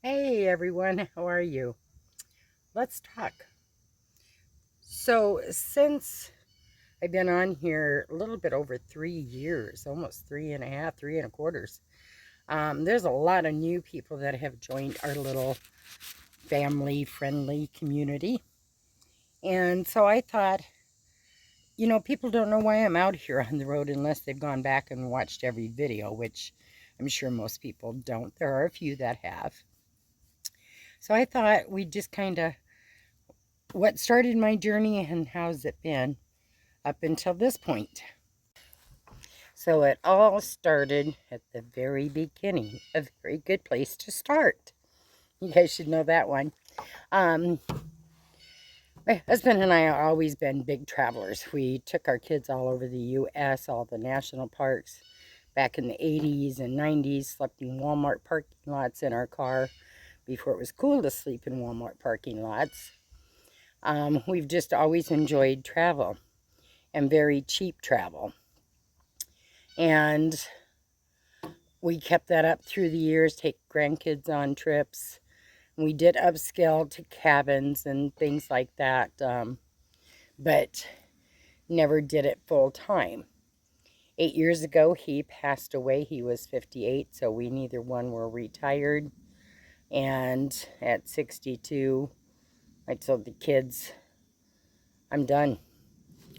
Hey everyone, how are you? Let's talk. So, since I've been on here a little bit over 3 years, almost three and a half, three and a quarters, there's a lot of new people that have joined our little family friendly community. And so I thought, people don't know why I'm out here on the road unless they've gone back and watched every video, which I'm sure most people don't. There are a few that have. So I thought we'd just kind of what started my journey and how's it been up until this point. So it all started at the very beginning, a very good place to start. You guys should know that one. Um, my husband and I have always been big travelers. We took our kids all over the U.S., all the national parks back in the 80s and 90s, slept in Walmart parking lots in our car before it was cool to sleep in Walmart parking lots. We've just always enjoyed travel and very cheap travel. And we kept that up through the years, take grandkids on trips. We did upscale to cabins and things like that, but never did it full time. 8 years ago, he passed away. He was 58, so we neither one were retired. And at 62, I told the kids, I'm done.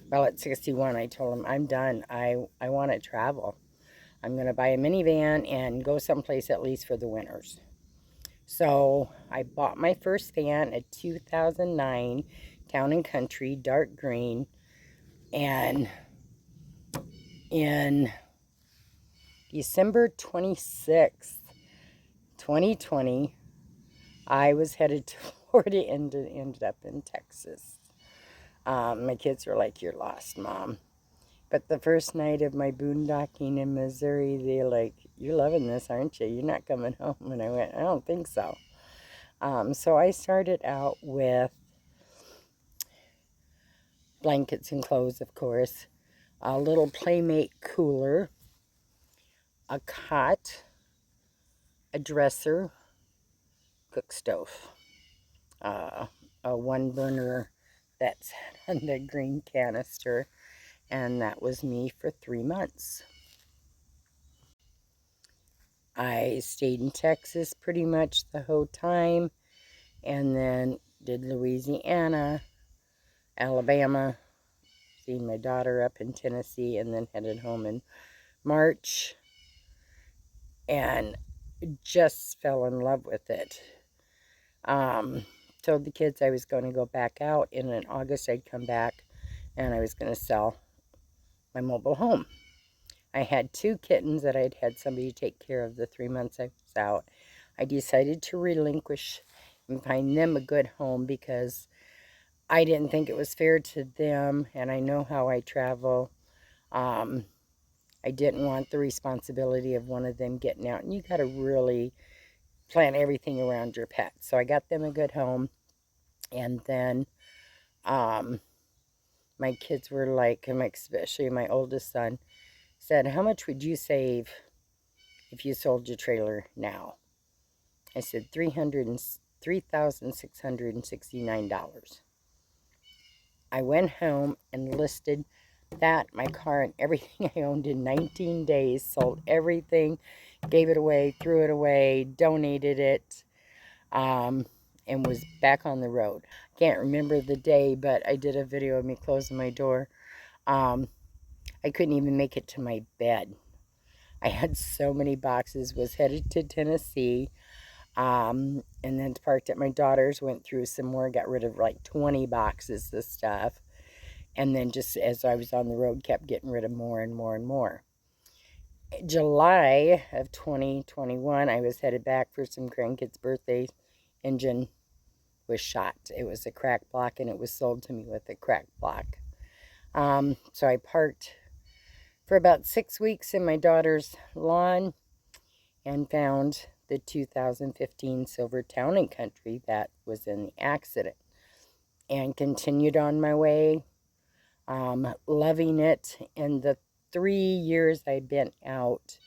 Well, at 61, I told them, I'm done. I want to travel. I'm going to buy a minivan and go someplace at least for the winters. So I bought my first van, a 2009 Town and Country dark green, and in December 26th, 2020, I was headed to Florida and ended up in Texas. My kids were like, "You're lost, Mom." But the first night of my boondocking in Missouri, they're like, "You're loving this, aren't you? You're not coming home." And I went, "I don't think so." So I started out with blankets and clothes, of course, a little Playmate cooler, a cot, a dresser, cook stove, uh, a one burner that's on the green canister, and that was me for 3 months. I stayed in Texas pretty much the whole time, and then did Louisiana, Alabama, seeing my daughter up in Tennessee, and then headed home in March, and just fell in love with it. Um, Told the kids I was going to go back out, and in August I'd come back, and I was going to sell my mobile home. I had two kittens that I'd had somebody take care of the 3 months I was out. I decided to relinquish and find them a good home because I didn't think it was fair to them, and I know how I travel. Um, I didn't want the responsibility of one of them getting out, and you got to really plan everything around your pet. So I got them a good home, and then um, my kids were like, especially my oldest son, said, "How much would you save if you sold your trailer now?" I said, $3,669. I went home and listed that, my car, and everything I owned in 19 days, sold everything, gave it away, threw it away, donated it, and was back on the road. Can't remember the day, but I did a video of me closing my door. Um, I couldn't even make it to my bed. I had so many boxes, was headed to Tennessee, and then parked at my daughter's, went through some more, got rid of like 20 boxes of stuff, and then just as I was on the road, kept getting rid of more and more and more. July of 2021, I was headed back for some grandkids' birthday. Engine was shot. It was a crack block, and it was sold to me with a crack block. So I parked for about 6 weeks in my daughter's lawn and found the 2015 Silver Town and Country that was in the accident, and continued on my way, loving it. In the 3 years I'd been out,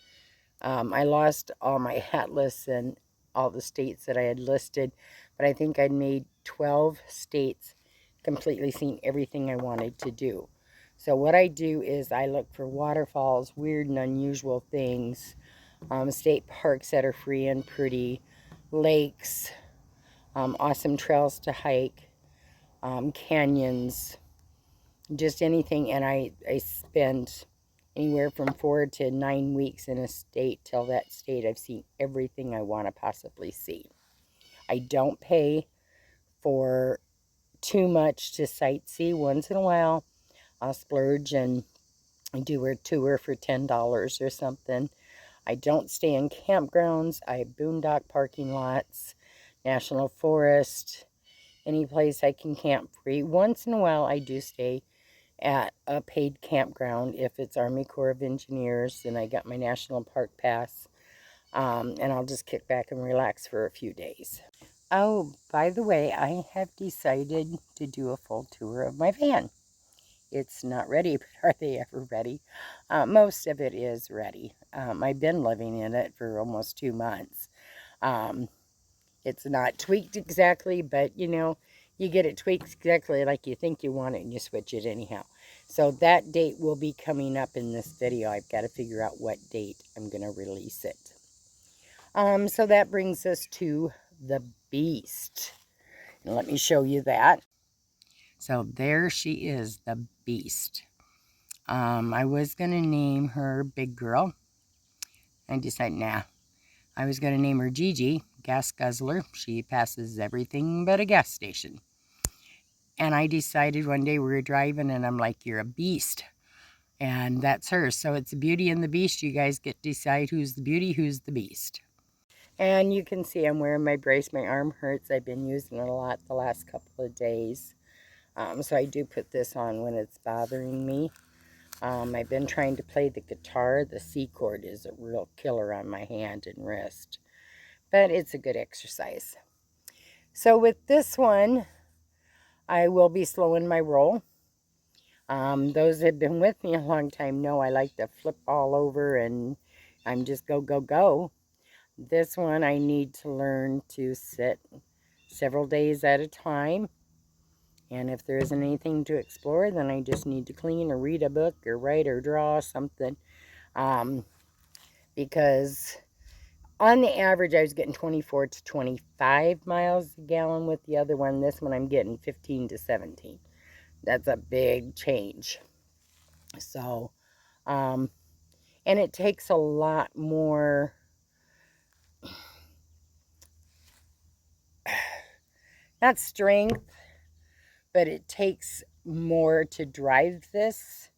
I lost all my Atlas and all the states that I had listed, but I think I'd made 12 states, completely seen everything I wanted to do. So what I do is I look for waterfalls, weird and unusual things, state parks that are free and pretty, lakes, awesome trails to hike, canyons, just anything. And I spend anywhere from 4 to 9 weeks in a state. Till that state I've seen everything I want to possibly see. I don't pay for too much to sightsee. Once in a while I'll splurge and do a tour for $10 or something. I don't stay in campgrounds. I have boondock parking lots, national forest, any place I can camp free. Once in a while I do stay at a paid campground if it's Army Corps of Engineers and I got my national park pass, and I'll just kick back and relax for a few days. Oh, by the way, I have decided to do a full tour of my van. It's not ready, but are they ever ready? Most of it is ready. I've been living in it for almost 2 months. It's not tweaked exactly, but you know, you get it tweaked exactly like you think you want it and you switch it anyhow. So that date will be coming up in this video. I've got to figure out what date I'm going to release it. So that brings us to the Beast. And let me show you that. So there she is, the Beast. I was going to name her Big Girl. I decided, nah. I was going to name her Gigi, gas guzzler. She passes everything but a gas station. And I decided one day we were driving and I'm like, you're a beast. And that's her. So it's Beauty and the Beast. You guys get to decide who's the beauty, who's the beast. And you can see I'm wearing my brace. My arm hurts. I've been using it a lot the last couple of days. So I do put this on when it's bothering me. I've been trying to play the guitar. The C chord is a real killer on my hand and wrist. But it's a good exercise. So with this one, I will be slowing my roll. Those that have been with me a long time know I like to flip all over and I'm just go, go, go. This one I need to learn to sit several days at a time. And if there isn't anything to explore, then I just need to clean or read a book or write or draw something. Because on the average, I was getting 24 to 25 miles a gallon with the other one. This one I'm getting 15 to 17. That's a big change. So, and it takes a lot more, not strength, but it takes more to drive this.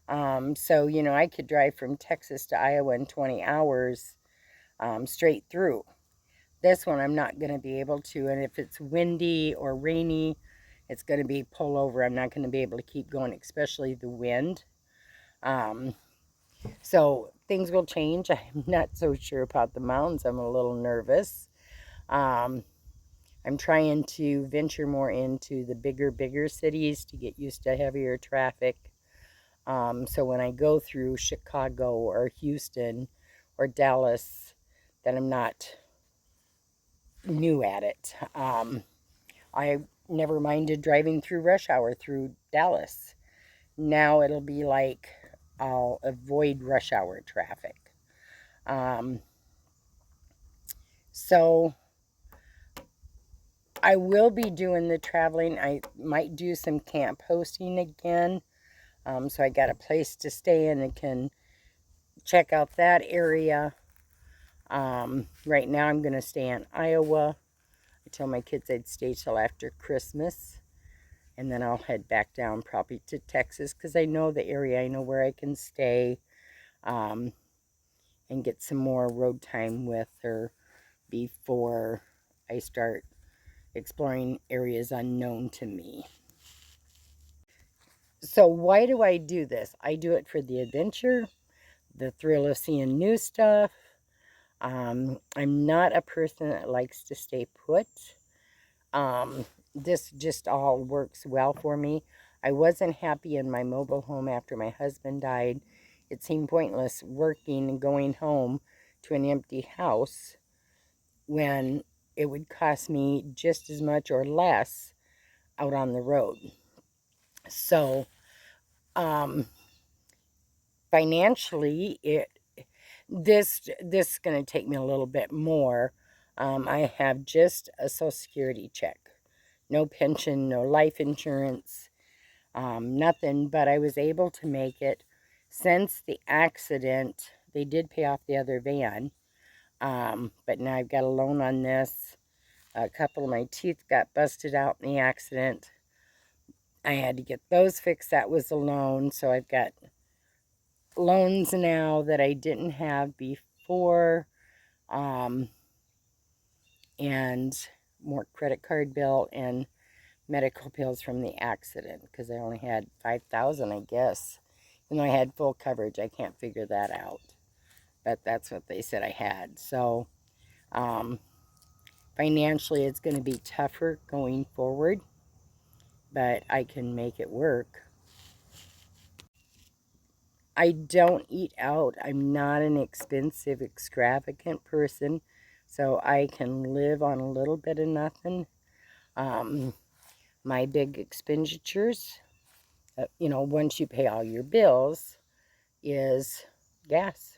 So, you know, I could drive from Texas to Iowa in 20 hours straight through. This one I'm not going to be able to, and if it's windy or rainy, it's going to be pull over. I'm not going to be able to keep going, especially the wind. So things will change. I'm not so sure about the mountains. I'm a little nervous. I'm trying to venture more into the bigger cities to get used to heavier traffic. So when I go through Chicago or Houston or Dallas, that I'm not new at it. I never minded driving through rush hour through Dallas. Now it'll be like I'll avoid rush hour traffic. So I will be doing the traveling. I might do some camp hosting again. So I got a place to stay in and can check out that area. Right now I'm going to stay in Iowa. I told my kids I'd stay till after Christmas. And then I'll head back down probably to Texas because I know the area. I know where I can stay and get some more road time with her before I start exploring areas unknown to me. So why do I do this? I do it for the adventure, the thrill of seeing new stuff. I'm not a person that likes to stay put. This just all works well for me. I wasn't happy in my mobile home after my husband died. It seemed pointless working and going home to an empty house. when it would cost me just as much or less out on the road. So, financially, this is going to take me a little bit more. I have just a Social Security check, no pension, no life insurance, nothing. But I was able to make it since the accident. They did pay off the other van, but now I've got a loan on this. A couple of my teeth got busted out in the accident. I had to get those fixed. That was a loan, so I've got loans now that I didn't have before, and more credit card bill and medical bills from the accident, because I only had $5,000, I guess. Even though I had full coverage, I can't figure that out. But that's what they said I had. So, financially, it's going to be tougher going forward, but I can make it work. I don't eat out. I'm not an expensive, extravagant person, so I can live on a little bit of nothing. My big expenditures, once you pay all your bills, is gas.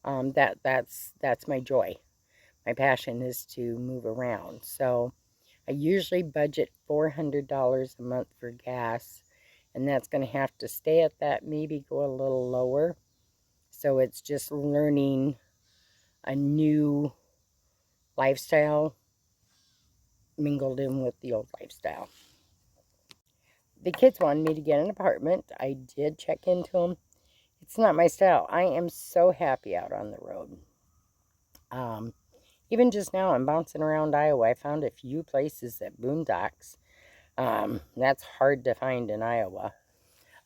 That's my joy. My passion is to move around. So I usually budget $400 a month for gas, and that's going to have to stay at that, maybe go a little lower. So it's just learning a new lifestyle mingled in with the old lifestyle. The kids wanted me to get an apartment. I did check into them. It's not my style. I am so happy out on the road. Even just now, I'm bouncing around Iowa. I found a few places at boondocks. That's hard to find in Iowa.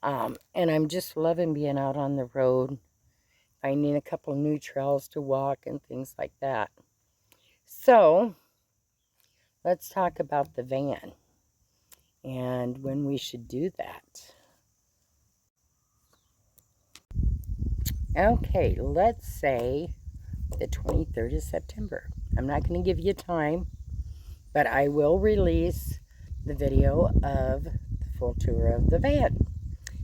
And I'm just loving being out on the road, finding a couple new trails to walk and things like that. So, let's talk about the van and when we should do that. Okay, let's say the 23rd of September. I'm not going to give you time, but I will release the video of the full tour of the van.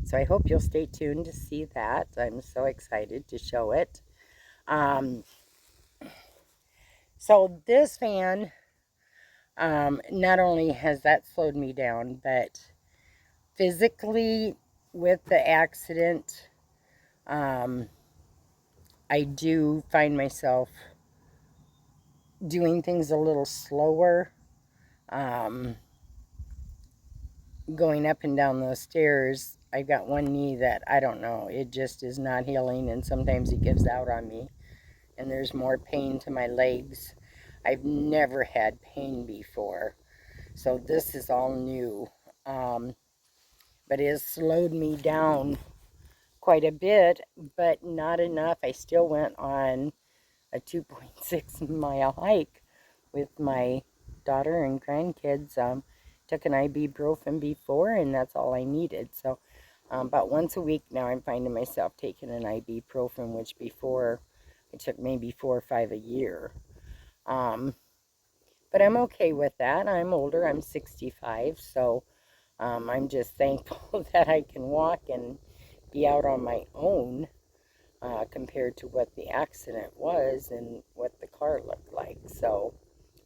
So I hope you'll stay tuned to see that. I'm so excited to show it. So this van, not only has that slowed me down, but physically with the accident, I do find myself doing things a little slower, going up and down those stairs. I've got one knee that, I don't know, it just is not healing, and sometimes it gives out on me, and there's more pain to my legs. I've never had pain before, so this is all new, but it has slowed me down quite a bit, but not enough. I still went on a 2.6 mile hike with my daughter and grandkids. Took an ibuprofen before, and that's all I needed. So about once a week now, I'm finding myself taking an ibuprofen, which before I took maybe 4 or 5 a year. But I'm okay with that. I'm older. I'm 65, so I'm just thankful that I can walk and be out on my own, compared to what the accident was and what the car looked like, so,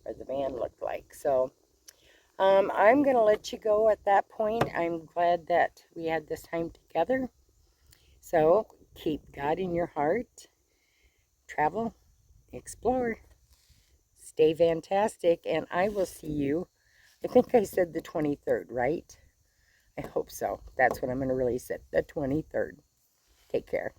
or the van looked like. So I'm going to let you go at that point. I'm glad that we had this time together. So keep God in your heart. Travel, explore, stay fantastic, and I will see you. I think I said the 23rd, right? I hope so. That's when I'm going to release it, the 23rd. Take care.